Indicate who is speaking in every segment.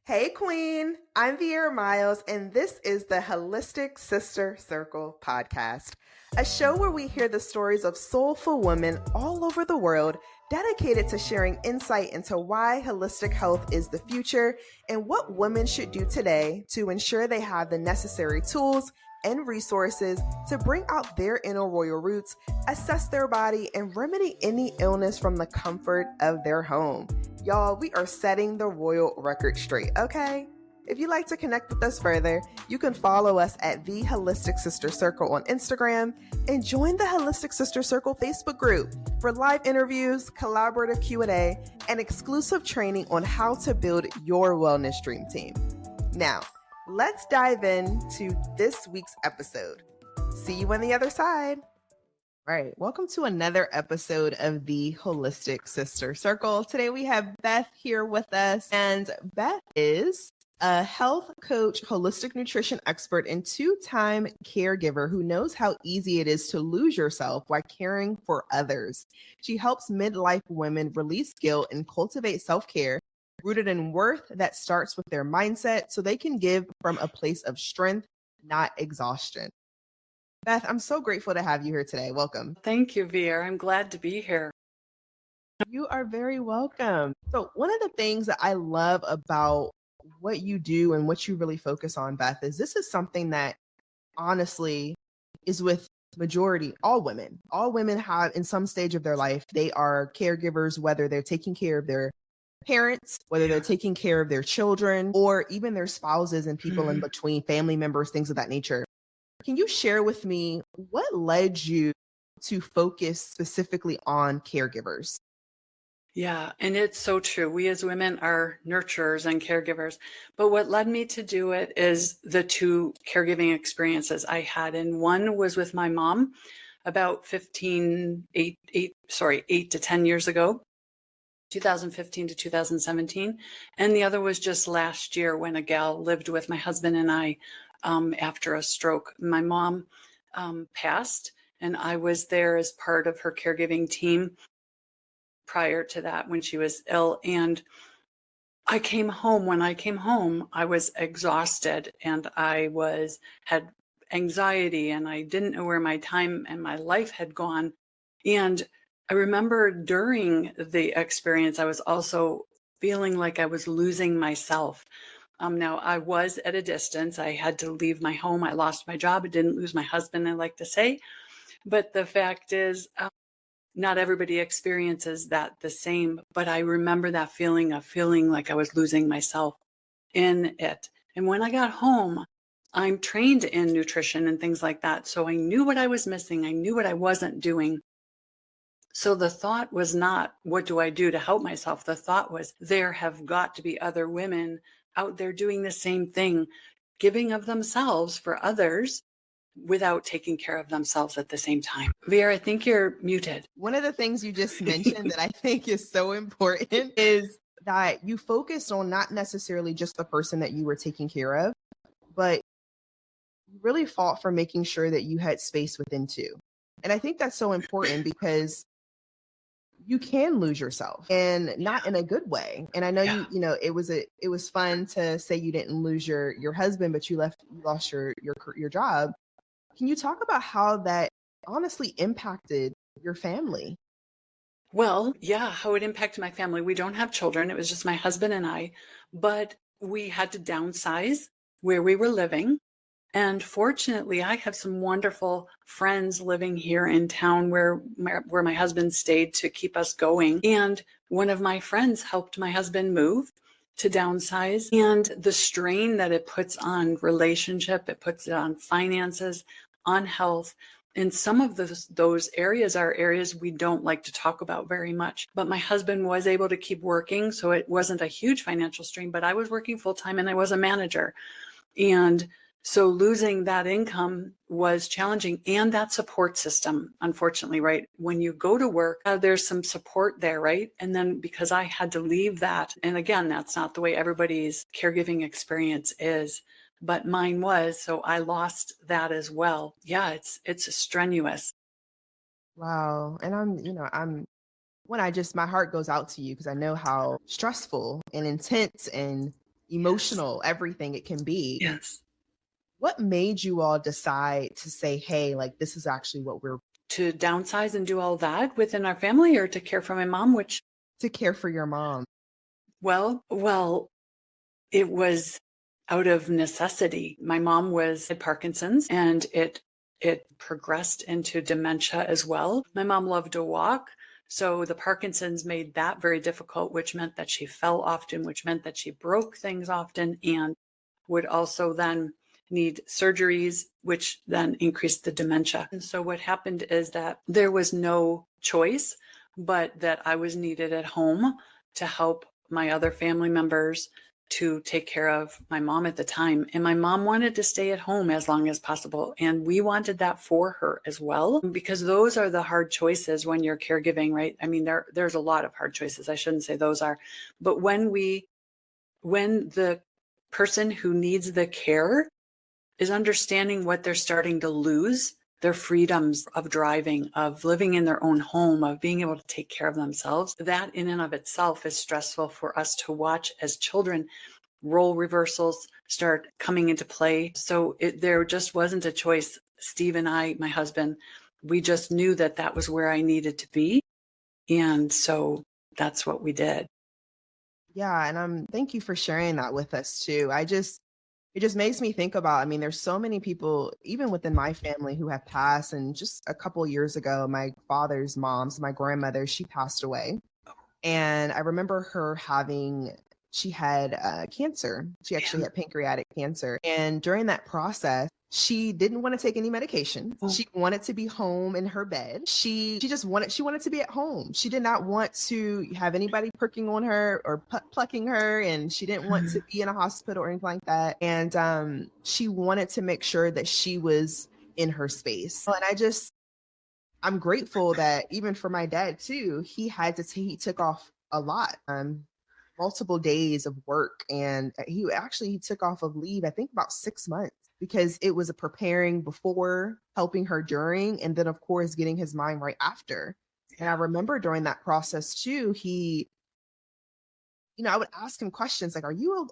Speaker 1: Hey, Queen. I'm Vieira Miles, and this is the Holistic Sister Circle podcast, a show where we hear the stories of soulful women all over the world dedicated to sharing insight into why holistic health is the future and what women should do today to ensure they have the necessary tools and resources to bring out their inner royal roots, assess their body, and remedy any illness from the comfort of their home. Y'all, we are setting the royal record straight, okay? If you'd like to connect with us further, you can follow us at The Holistic Sister Circle on Instagram and join the Holistic Sister Circle Facebook group for live interviews, collaborative Q&A, and exclusive training on how to build your wellness dream team. Now, let's dive into this week's episode. See you on the other side. All right, welcome to another episode of the Holistic Sister Circle. Today we have Beth here with us, and Beth is a health coach, holistic nutrition expert, and two-time caregiver who knows how easy it is to lose yourself while caring for others. She helps midlife women release guilt and cultivate self-care rooted in worth that starts with their mindset so they can give from a place of strength, not exhaustion. Beth, I'm so grateful to have you here today. Welcome.
Speaker 2: Thank you, Veer. I'm glad to be here.
Speaker 1: You are very welcome. So one of the things that I love about what you do and what you really focus on, Beth, is this is something that honestly is with majority, all women. All women have in some stage of their life, they are caregivers, whether they're taking care of their parents, whether they're taking care of their children, or even their spouses and people in between, family members, things of that nature. Can you share with me what led you to focus specifically on caregivers?
Speaker 2: Yeah, and it's so true. We as women are nurturers and caregivers. But what led me to do it is the two caregiving experiences I had. And one was with my mom about 8 to 10 years ago, 2015 to 2017. And the other was just last year when a gal lived with my husband and I after a stroke. My mom passed, and I was there as part of her caregiving team prior to that when she was ill. And I came home. When I came home, I was exhausted and had anxiety, and I didn't know where my time and my life had gone. And I remember during the experience, I was also feeling like I was losing myself. Now, I was at a distance. I had to leave my home. I lost my job. I didn't lose my husband, I like to say. But the fact is, not everybody experiences that the same. But I remember that feeling of feeling like I was losing myself in it. And when I got home, I'm trained in nutrition and things like that. So I knew what I was missing. I knew what I wasn't doing. So the thought was not, what do I do to help myself? The thought was, there have got to be other women out there doing the same thing, giving of themselves for others without taking care of themselves at the same time. Vera, I think you're muted.
Speaker 1: One of the things you just mentioned that I think is so important is that you focused on not necessarily just the person that you were taking care of, but you really fought for making sure that you had space within too. And I think that's so important because you can lose yourself, and not in a good way. And I know it was fun to say you didn't lose your husband, but you lost your job. Can you talk about how that honestly impacted your family?
Speaker 2: Well, yeah, how it impacted my family. We don't have children. It was just my husband and I, but we had to downsize where we were living. And fortunately, I have some wonderful friends living here in town where my husband stayed to keep us going. And one of my friends helped my husband move to downsize. And the strain that it puts on relationship, it puts it on finances, on health. And some of those areas are areas we don't like to talk about very much. But my husband was able to keep working, so it wasn't a huge financial strain, but I was working full time and I was a manager. And so losing that income was challenging, and that support system, unfortunately, right? When you go to work, there's some support there, right? And then because I had to leave that, and again, that's not the way everybody's caregiving experience is, but mine was, so I lost that as well. Yeah, it's strenuous.
Speaker 1: Wow. And my heart goes out to you because I know how stressful and intense and
Speaker 2: Yes.
Speaker 1: emotional, everything it can be.
Speaker 2: Yes.
Speaker 1: What made you all decide to say, hey, like this is actually what we're
Speaker 2: To downsize and do all that within our family or to care for my mom, which,
Speaker 1: to care for your mom?
Speaker 2: well, it was out of necessity. My mom had Parkinson's, and it progressed into dementia as well. My mom loved to walk, so the Parkinson's made that very difficult, which meant that she fell often, which meant that she broke things often, and would also then need surgeries, which then increased the dementia. And so what happened is that there was no choice, but that I was needed at home to help my other family members to take care of my mom at the time. And my mom wanted to stay at home as long as possible. And we wanted that for her as well, because those are the hard choices when you're caregiving, right? I mean, there's a lot of hard choices. I shouldn't say those are, but when the person who needs the care is understanding what they're starting to lose, their freedoms of driving, of living in their own home, of being able to take care of themselves, that in and of itself is stressful for us to watch as children. Role reversals start coming into play. So there just wasn't a choice. Steve and I, my husband, we just knew that that was where I needed to be. And so that's what we did.
Speaker 1: Yeah, and thank you for sharing that with us too. It just makes me think about, I mean, there's so many people, even within my family, who have passed. And just a couple years ago, my father's mom, so my grandmother, she passed away. And I remember her she had cancer. She actually
Speaker 2: Yeah.
Speaker 1: had pancreatic cancer. And during that process, she didn't want to take any medication.
Speaker 2: Oh.
Speaker 1: She wanted to be home in her bed. She wanted to be at home. She did not want to have anybody pricking on her or plucking her, and she didn't want to be in a hospital or anything like that. And she wanted to make sure that she was in her space. And I'm grateful that even for my dad too, he took off a lot, multiple days of work, and he took off of leave, I think about 6 months, because it was a preparing before, helping her during, and then of course getting his mind right after. And I remember during that process too, I would ask him questions like, are you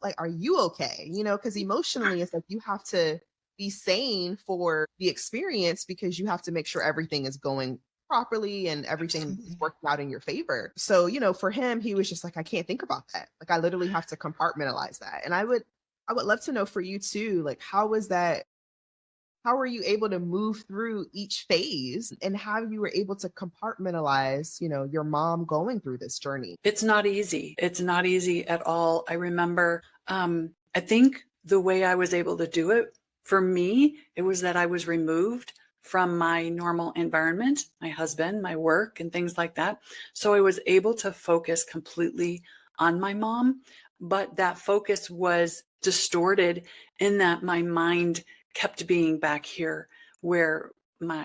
Speaker 1: okay? Because emotionally, it's like you have to be sane for the experience, because you have to make sure everything is going properly and everything is
Speaker 2: Absolutely.
Speaker 1: working out in your favor. So, for him, he was just like, I can't think about that. Like, I literally have to compartmentalize that. And I would love to know for you too, like, how were you able to move through each phase, and how you were able to compartmentalize, your mom going through this journey?
Speaker 2: It's not easy. It's not easy at all. I remember, I think the way I was able to do it, for me, it was that I was removed from my normal environment, my husband, my work, and things like that. So I was able to focus completely on my mom, but that focus was distorted in that my mind kept being back here where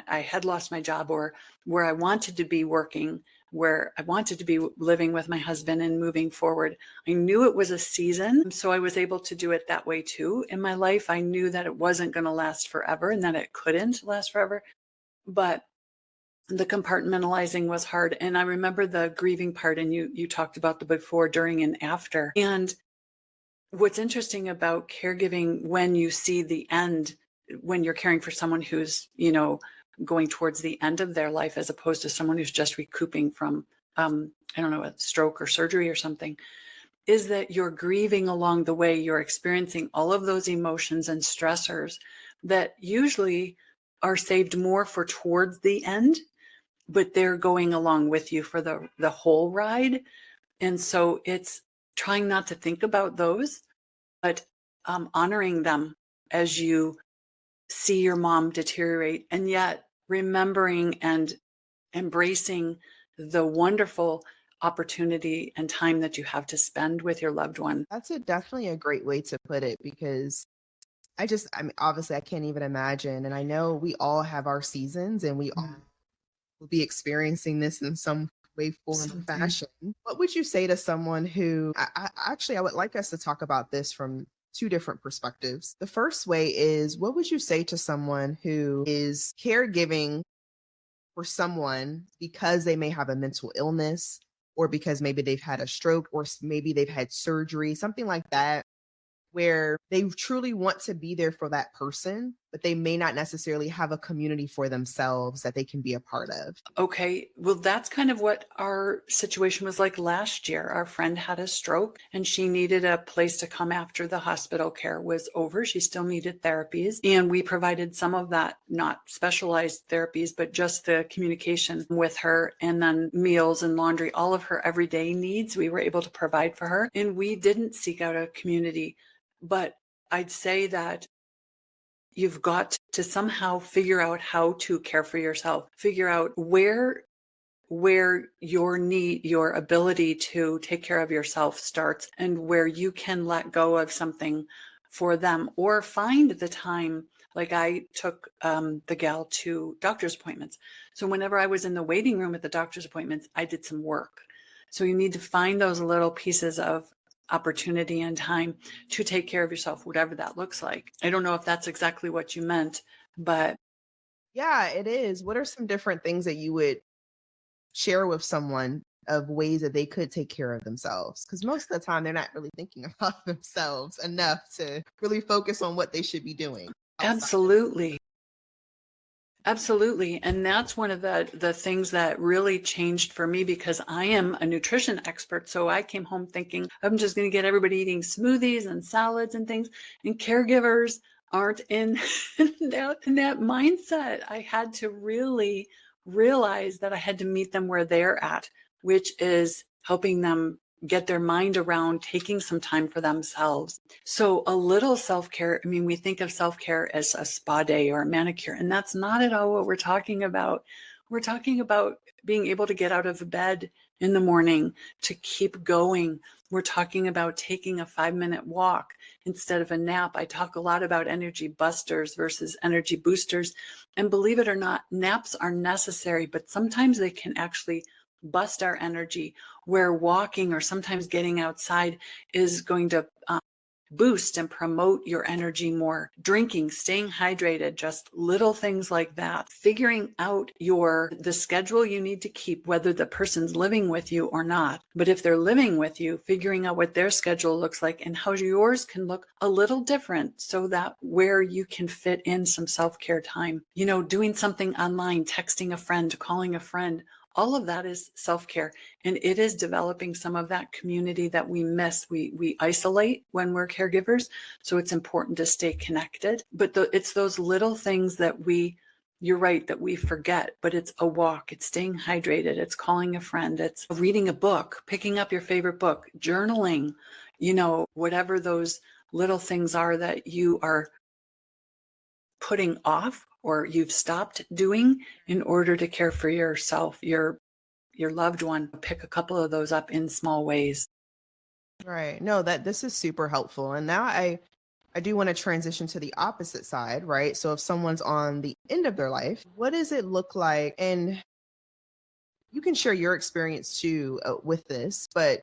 Speaker 2: I had lost my job, or where I wanted to be working, where I wanted to be living with my husband and moving forward. I knew it was a season, so I was able to do it that way too. In my life, I knew that it wasn't going to last forever and that it couldn't last forever, but the compartmentalizing was hard. And I remember the grieving part, and you talked about the before, during, and after. And what's interesting about caregiving, when you see the end, when you're caring for someone who's, going towards the end of their life, as opposed to someone who's just recouping from, I don't know, a stroke or surgery or something, is that you're grieving along the way. You're experiencing all of those emotions and stressors that usually are saved more for towards the end, but they're going along with you for the whole ride. And so it's trying not to think about those, but honoring them as you see your mom deteriorate, and yet remembering and embracing the wonderful opportunity and time that you have to spend with your loved one.
Speaker 1: That's definitely a great way to put it, because I mean, obviously, I can't even imagine. And I know we all have our seasons, and we all will be experiencing this in some way, form, or
Speaker 2: Absolutely.
Speaker 1: fashion. What would you say to someone who, I would like us to talk about this from two different perspectives. The first way is, what would you say to someone who is caregiving for someone because they may have a mental illness, or because maybe they've had a stroke, or maybe they've had surgery, something like that, where they truly want to be there for that person, but they may not necessarily have a community for themselves that they can be a part of.
Speaker 2: Okay, well, that's kind of what our situation was like last year. Our friend had a stroke and she needed a place to come after the hospital care was over. She still needed therapies, and we provided some of that, not specialized therapies, but just the communication with her, and then meals and laundry, all of her everyday needs we were able to provide for her. And we didn't seek out a community. But I'd say that you've got to somehow figure out how to care for yourself, figure out where your ability to take care of yourself starts, and where you can let go of something for them, or find the time. Like I took the gal to doctor's appointments. So whenever I was in the waiting room at the doctor's appointments, I did some work. So you need to find those little pieces of opportunity and time to take care of yourself, whatever that looks like. I don't know if that's exactly what you meant, but
Speaker 1: Yeah, it is. What are some different things that you would share with someone of ways that they could take care of themselves? Because most of the time they're not really thinking about themselves enough to really focus on what they should be doing outside.
Speaker 2: absolutely. Absolutely. And that's one of the things that really changed for me, because I am a nutrition expert. So I came home thinking I'm just going to get everybody eating smoothies and salads and things. And caregivers aren't in, in that mindset. I had to really realize that I had to meet them where they're at, which is helping them get their mind around taking some time for themselves. So a little self-care, I mean, we think of self-care as a spa day or a manicure, and that's not at all what we're talking about. We're talking about being able to get out of bed in the morning, to keep going. We're talking about taking a 5-minute walk instead of a nap. I talk a lot about energy busters versus energy boosters. And believe it or not, naps are necessary, but sometimes they can actually bust our energy, where walking or sometimes getting outside is going to boost and promote your energy more. Drinking, staying hydrated, just little things like that. Figuring out the schedule you need to keep, whether the person's living with you or not. But if they're living with you, figuring out what their schedule looks like and how yours can look a little different, so that where you can fit in some self-care time. Doing something online, texting a friend, calling a friend, all of that is self-care, and it is developing some of that community that we miss. We isolate when we're caregivers, so it's important to stay connected. But it's those little things that you're right, that we forget. But it's a walk, it's staying hydrated, it's calling a friend, it's reading a book, picking up your favorite book, journaling, whatever those little things are that you are putting off or you've stopped doing in order to care for yourself, your loved one. Pick a couple of those up in small ways.
Speaker 1: Right. No, that this is super helpful. And now I do want to transition to the opposite side, right? So if someone's on the end of their life, what does it look like? And you can share your experience too with this, but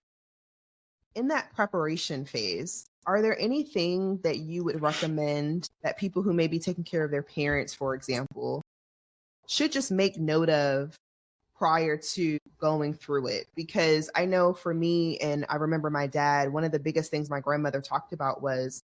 Speaker 1: in that preparation phase, are there anything that you would recommend that people who may be taking care of their parents, for example, should just make note of prior to going through it? Because I know for me, and I remember my dad, one of the biggest things my grandmother talked about was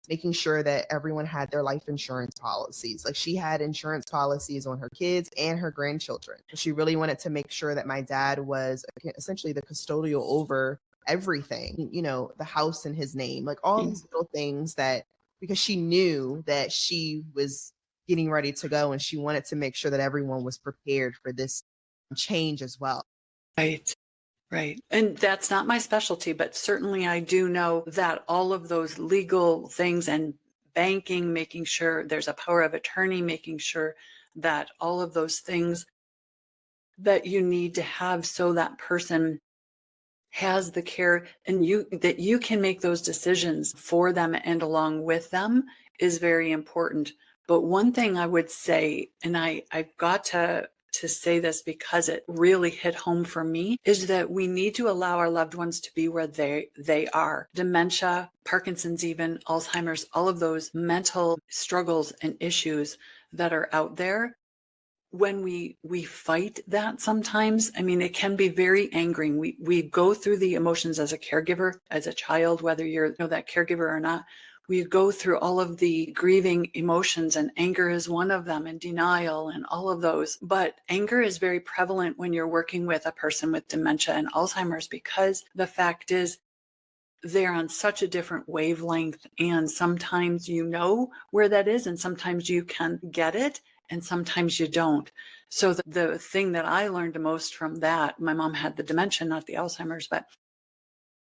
Speaker 1: making sure that everyone had their life insurance policies. Like she had insurance policies on her kids and her grandchildren. She really wanted to make sure that my dad was essentially the custodial over everything, the house in his name, like all these little things that, because she knew that she was getting ready to go and she wanted to make sure that everyone was prepared for this change as well.
Speaker 2: Right. Right. And that's not my specialty, but certainly I do know that all of those legal things and banking, making sure there's a power of attorney, making sure that all of those things that you need to have so that person has the care, and that you can make those decisions for them and along with them, is very important. But one thing I would say, and I've got to say this because it really hit home for me, is that we need to allow our loved ones to be where they are. Dementia, Parkinson's, even Alzheimer's, all of those mental struggles and issues that are out there. when we fight that sometimes, I mean, it can be very angering. We go through the emotions as a caregiver, as a child, whether you're that caregiver or not. We go through all of the grieving emotions, and anger is one of them, and denial and all of those. But anger is very prevalent when you're working with a person with dementia and Alzheimer's, because the fact is they're on such a different wavelength. And sometimes you know where that is, and sometimes you can get it, and sometimes you don't. So the thing that I learned the most from that, my mom had the dementia, not the Alzheimer's, but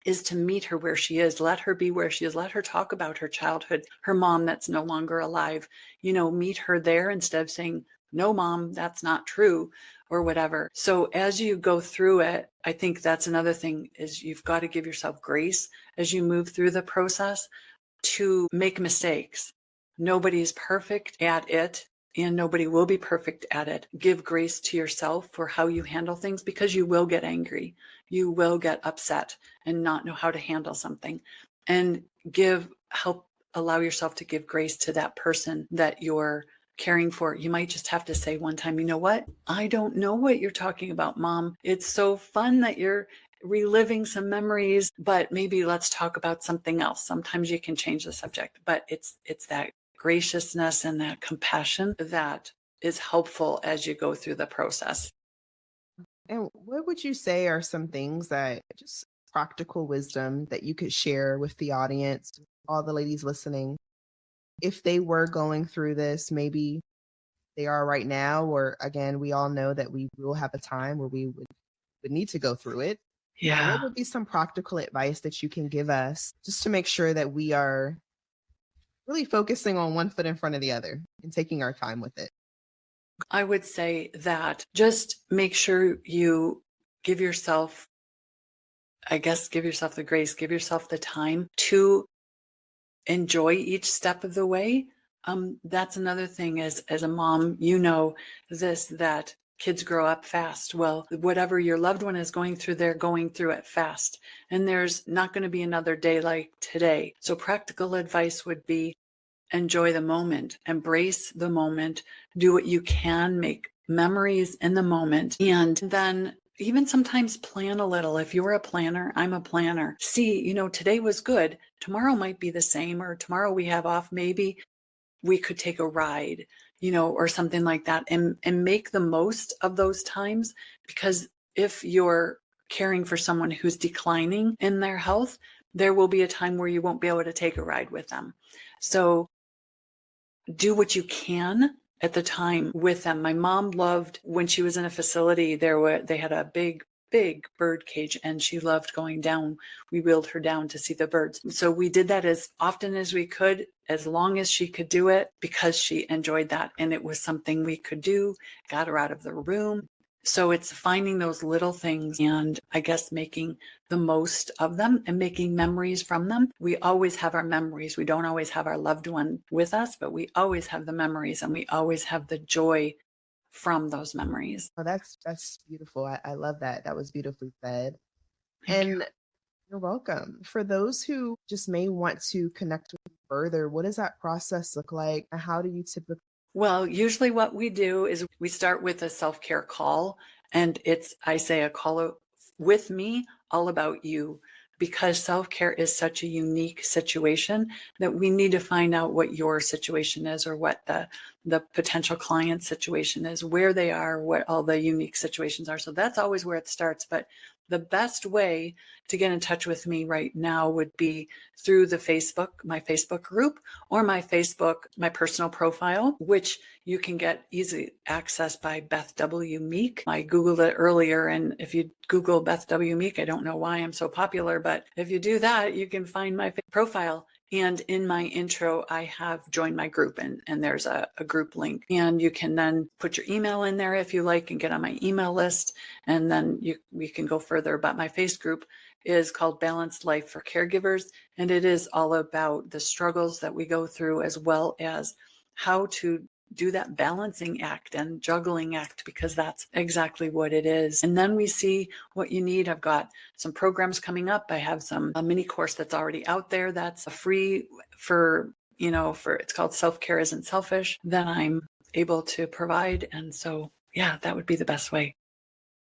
Speaker 2: is to meet her where she is. Let her be where she is. Let her talk about her childhood, her mom that's no longer alive. Meet her there instead of saying, no, mom, that's not true, or whatever. So as you go through it, I think that's another thing, is you've got to give yourself grace as you move through the process to make mistakes. Nobody's perfect at it, and nobody will be perfect at it. Give grace to yourself for how you handle things, because you will get angry. You will get upset and not know how to handle something. And allow yourself to give grace to that person that you're caring for. You might just have to say one time, you know what? I don't know what you're talking about, Mom. It's so fun that you're reliving some memories, but maybe let's talk about something else. Sometimes you can change the subject, but it's that graciousness and that compassion that is helpful as you go through the process.
Speaker 1: And what would you say are some things that just practical wisdom that you could share with the audience, all the ladies listening, if they were going through this, maybe they are right now, or again, we all know that we will have a time where we would need to go through it.
Speaker 2: Yeah.
Speaker 1: What would be some practical advice that you can give us just to make sure that we are really focusing on one foot in front of the other and taking our time with it?
Speaker 2: I would say that just make sure you give yourself the grace, give yourself the time to enjoy each step of the way. That's another thing, as a mom, that kids grow up fast. Well, whatever your loved one is going through, they're going through it fast. And there's not going to be another day like today. So practical advice would be, enjoy the moment, embrace the moment, do what you can, make memories in the moment, and then even sometimes plan a little. If you're a planner, I'm a planner. See, today was good. Tomorrow might be the same, or tomorrow we have off. Maybe we could take a ride, or something like that, and make the most of those times. Because if you're caring for someone who's declining in their health, there will be a time where you won't be able to take a ride with them. So do what you can at the time with them. My mom loved, when she was in a facility, they had a big bird cage, and she loved going down. We wheeled her down to see the birds. So we did that as often as we could, as long as she could do it, because she enjoyed that. And it was something we could do, got her out of the room. So it's finding those little things, and I guess making the most of them and making memories from them. We always have our memories. We don't always have our loved one with us, but we always have the memories, and we always have the joy from those memories.
Speaker 1: Oh, that's beautiful. I love that. That was beautifully said.
Speaker 2: Thank you.
Speaker 1: And you're welcome. For those who just may want to connect with you further, what does that process look like? And how do you typically?
Speaker 2: Well, usually what we do is we start with a self-care call, and I say a call with me, all about you, because self-care is such a unique situation that we need to find out what your situation is, or what the potential client situation is, where they are, what all the unique situations are. So that's always where it starts. But the best way to get in touch with me right now would be through my Facebook group, or my personal profile, which you can get easy access by Beth W. Meek. I Googled it earlier, and if you Google Beth W. Meek, I don't know why I'm so popular, but if you do that, you can find my profile. And in my intro, I have joined my group, and there's a group link, and you can then put your email in there if you like and get on my email list, and then we can go further. But my face group is called Balanced Life for Caregivers, and it is all about the struggles that we go through, as well as how to do that balancing act and juggling act, because that's exactly what it is. And then we see what you need. I've got some programs coming up. I have a mini course that's already out there that's free for it's called Self-Care Isn't Selfish, that I'm able to provide. And so yeah, that would be the best way.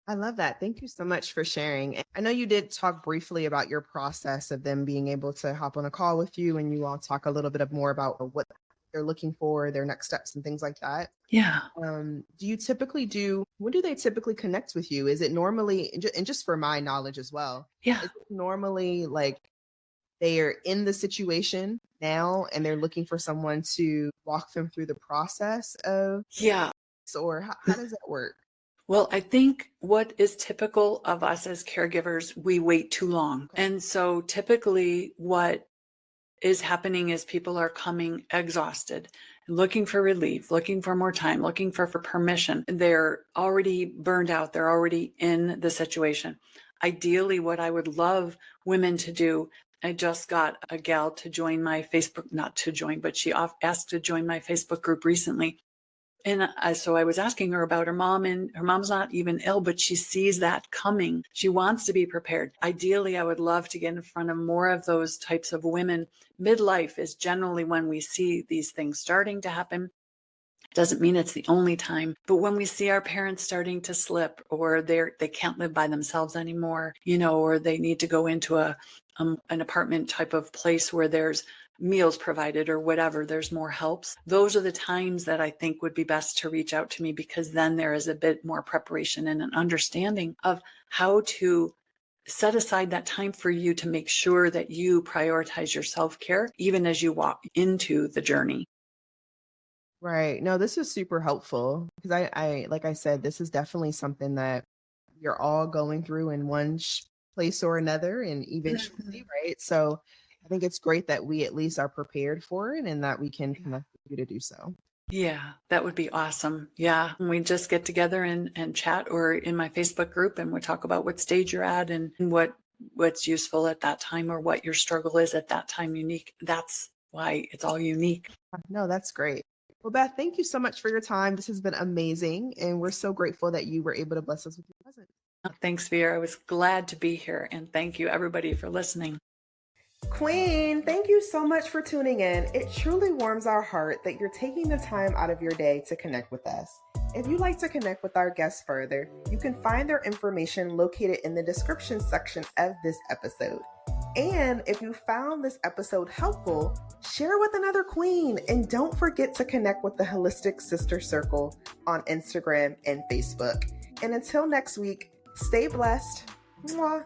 Speaker 1: I love that. Thank you so much for sharing. And I know you did talk briefly about your process of them being able to hop on a call with you and you all talk a little bit more about what they're looking for, their next steps and things like that.
Speaker 2: Yeah.
Speaker 1: When do they typically connect with you? Is it normally, and just for my knowledge as well,
Speaker 2: Yeah.
Speaker 1: is it normally like they are in the situation now and they're looking for someone to walk them through the process of,
Speaker 2: Yeah.
Speaker 1: or how does that work?
Speaker 2: Well, I think what is typical of us as caregivers, we wait too long.
Speaker 1: Okay.
Speaker 2: And so typically what is happening is people are coming exhausted, looking for relief, looking for more time, looking for permission. They're already burned out. They're already in the situation. Ideally, what I would love women to do, I just got a gal to join my Facebook, not to join, but she asked to join my Facebook group recently. And so I was asking her about her mom, and her mom's not even ill, but she sees that coming. She wants to be prepared. Ideally, I would love to get in front of more of those types of women. Midlife is generally when we see these things starting to happen. Doesn't mean it's the only time, but when we see our parents starting to slip, or they can't live by themselves anymore, or they need to go into an apartment type of place where there's meals provided or whatever, there's more helps. Those are the times that I think would be best to reach out to me, because then there is a bit more preparation and an understanding of how to set aside that time for you to make sure that you prioritize your self-care, even as you walk into the journey.
Speaker 1: Right. No, this is super helpful because like I said, this is definitely something that you're all going through in one place or another, and eventually, right? So I think it's great that we at least are prepared for it and that we can connect with you to do so.
Speaker 2: Yeah, that would be awesome. Yeah. We just get together and chat, or in my Facebook group, and we talk about what stage you're at and what's useful at that time, or what your struggle is at that time unique. That's why it's all unique.
Speaker 1: No, that's great. Well, Beth, thank you so much for your time. This has been amazing. And we're so grateful that you were able to bless us with your presence.
Speaker 2: Thanks, Vera. I was glad to be here. And thank you, everybody, for listening.
Speaker 1: Queen, thank you so much for tuning in. It truly warms our heart that you're taking the time out of your day to connect with us. If you'd like to connect with our guests further, you can find their information located in the description section of this episode. And if you found this episode helpful, share with another queen. And don't forget to connect with the Holistic Sister Circle on Instagram and Facebook. And until next week, stay blessed. Mwah.